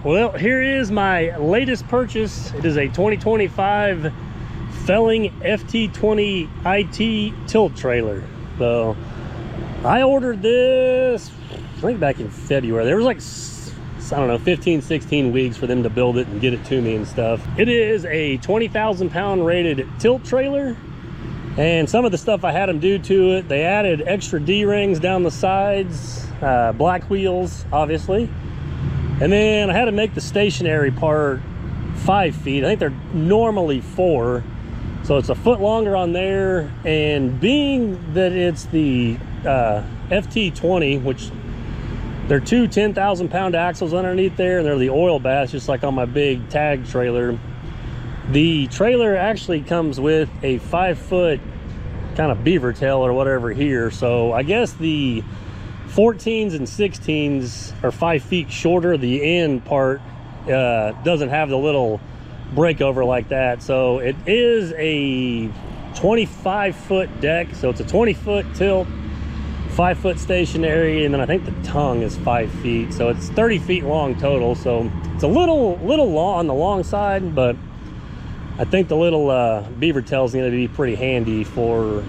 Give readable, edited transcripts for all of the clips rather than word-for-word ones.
Well, here is my latest purchase. It is a 2025 Felling FT-20 IT tilt trailer. So I ordered this, I think back in February. There was like, I don't know, 15, 16 weeks for them to build it and get it to me and stuff. It is a 20,000 pound rated tilt trailer. And some of the stuff I had them do to it, they added extra D-rings down the sides, black wheels, obviously. And then I had to make the stationary part 5 feet. I think they're normally 4. So it's a foot longer on there. And being that it's the FT-20, which they're two 10,000 pound axles underneath there, and they're the oil baths, just like on my big tag trailer. The trailer actually comes with a 5-foot kind of beaver tail or whatever here. So I guess the 14s and 16s are 5 feet shorter. The end part doesn't have the little breakover like that. So it is a 25-foot deck. So it's a 20-foot tilt, 5-foot stationary, and then I think the tongue is 5 feet. So it's 30 feet long total. So it's a little long on the long side, but I think the little beaver tail is going to be pretty handy for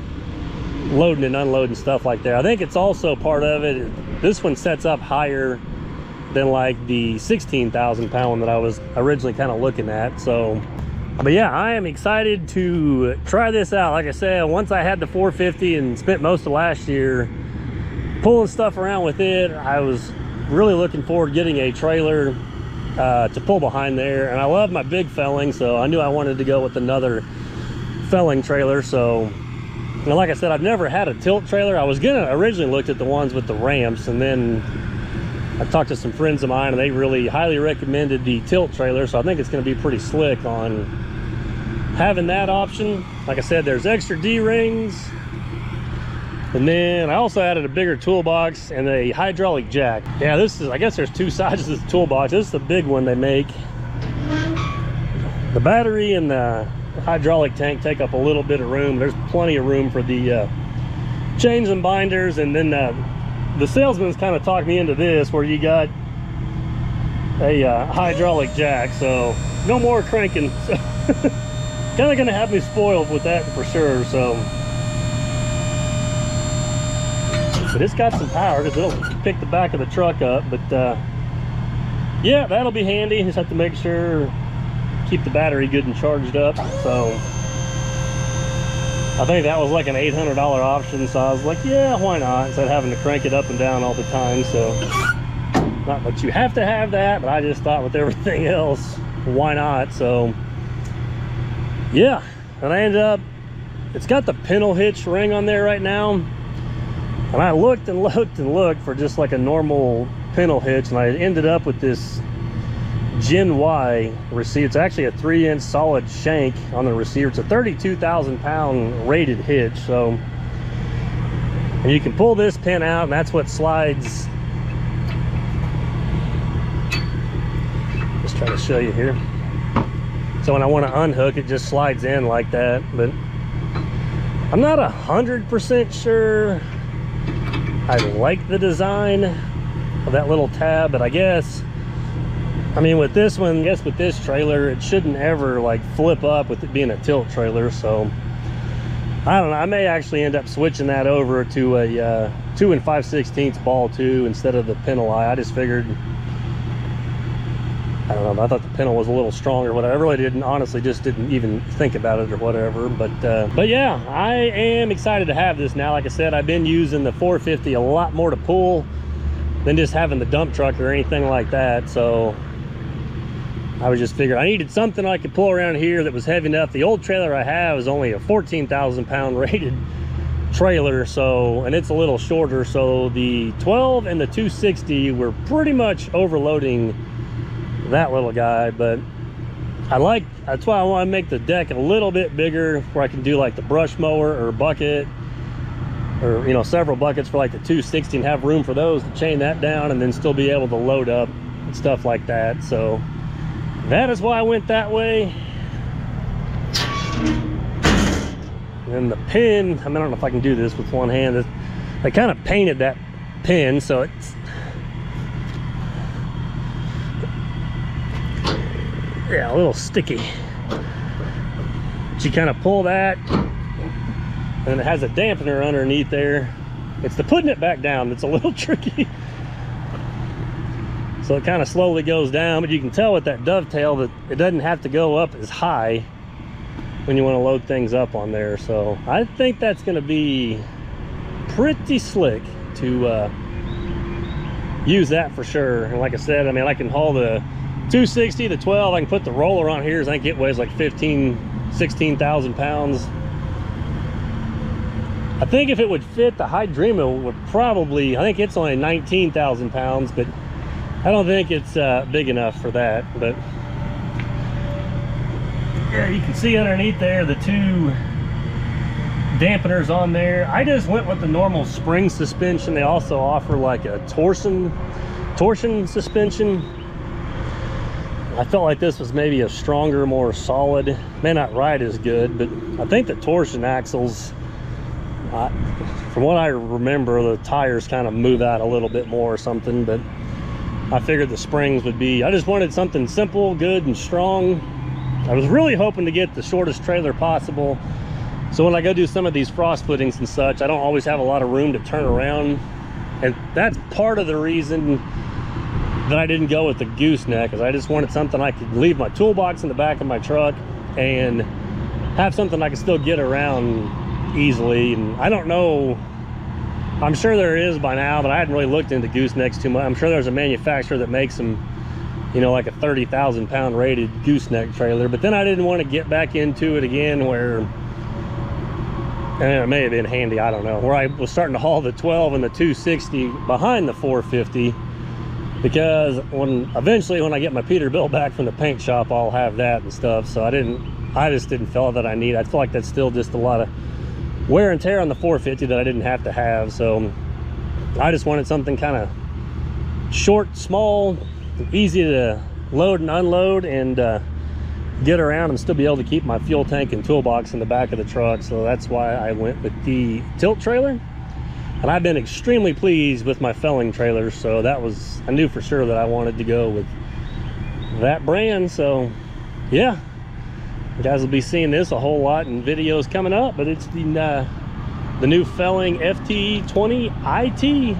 loading and unloading stuff like that. I think it's also part of it. This one sets up higher than like the 16,000 pound that I was originally kind of looking at. So, but yeah, I am excited to try this out. Like I said, once I had the 450 and spent most of last year pulling stuff around with it, I was really looking forward to getting a trailer to pull behind there. And I love my big Felling, so I knew I wanted to go with another Felling trailer. So, you know, like I said, I've never had a tilt trailer. I was gonna originally looked at the ones with the ramps, and then I talked to some friends of mine and they really highly recommended the tilt trailer. So I think it's gonna be pretty slick on having that option. Like I said, there's extra D-rings. And then I also added a bigger toolbox and a hydraulic jack. Yeah, this is, I guess there's 2 sides of this toolbox. This is the big one they make. The battery and the hydraulic tank take up a little bit of room. There's plenty of room for the chains and binders. And then the salesman's kind of talked me into this, where you got a hydraulic jack, so no more cranking. So kind of gonna have me spoiled with that for sure. So, but it's got some power because it'll pick the back of the truck up. But yeah, that'll be handy. Just have to make sure, keep the battery good and charged up. So I think that was like an $800 option, so I was like, yeah, why not, instead of having to crank it up and down all the time. So not that you have to have that, but I just thought with everything else, why not? So yeah, and I ended up, it's got the pintle hitch ring on there right now, and I looked and looked and looked for just like a normal pintle hitch, and I ended up with this Gen Y receiver. It's actually a 3-inch solid shank on the receiver. It's a 32,000 pound rated hitch. So, and you can pull this pin out, and that's what slides. Just trying to show you here. So when I want to unhook, it just slides in like that. But I'm not 100% sure I like the design of that little tab, but I guess, I mean, with this one, I guess with this trailer, it shouldn't ever like flip up with it being a tilt trailer. So I don't know, I may actually end up switching that over to a 2 5/16 ball 2 instead of the pintle eye. I just figured, I don't know, I thought the pintle was a little stronger, but I really didn't, honestly just didn't even think about it or whatever. But yeah, I am excited to have this now. Like I said, I've been using the 450 a lot more to pull than just having the dump truck or anything like that. So I was just figuring I needed something I could pull around here that was heavy enough. The old trailer I have is only a 14,000 pound rated trailer, so, and it's a little shorter. So the 12 and the 260 were pretty much overloading that little guy. But that's why I want to make the deck a little bit bigger, where I can do like the brush mower or bucket, or, you know, several buckets for like the 260, and have room for those to chain that down and then still be able to load up and stuff like that. So that is why I went that way. And the pin, I mean, I don't know if I can do this with one hand. I kind of painted that pin, so it's Yeah, a little sticky. But you kind of pull that, and it has a dampener underneath there. It's the putting it back down that's a little tricky. So it kind of slowly goes down, but you can tell with that dovetail that it doesn't have to go up as high when you want to load things up on there. So I think that's going to be pretty slick to use that for sure. And like I said, I mean, I can haul the 260, the 12, I can put the roller on here. I think it weighs like 16,000 pounds. I think if it would fit, the Hydrema would probably, I think it's only 19,000 pounds, but I don't think it's big enough for that. But yeah, you can see underneath there the two dampeners on there. I just went with the normal spring suspension. They also offer like a torsion suspension. I felt like this was maybe a stronger, more solid. May not ride as good, but I think the torsion axles, from what I remember, the tires kind of move out a little bit more or something. But I figured the springs would be, I just wanted something simple, good, and strong. I was really hoping to get the shortest trailer possible, so when I go do some of these frost footings and such, I don't always have a lot of room to turn around. And that's part of the reason that I didn't go with the gooseneck, is I just wanted something I could leave my toolbox in the back of my truck and have something I could still get around easily. And I don't know, I'm sure there is by now, but I hadn't really looked into goosenecks too much. I'm sure there's a manufacturer that makes them, you know, like a 30,000 pound rated gooseneck trailer. But then I didn't want to get back into it again where, and it may have been handy, I don't know, where I was starting to haul the 12 and the 260 behind the 450, because eventually when I get my Peterbilt back from the paint shop, I'll have that and stuff. So I just didn't feel that I need. I feel like that's still just a lot of wear and tear on the 450 that I didn't have to have. So I just wanted something kind of short, small, easy to load and unload, and get around and still be able to keep my fuel tank and toolbox in the back of the truck. So that's why I went with the tilt trailer, and I've been extremely pleased with my felling trailers. So that was, I knew for sure that I wanted to go with that brand. So yeah, you guys will be seeing this a whole lot in videos coming up, but it's the new felling FT-20 IT.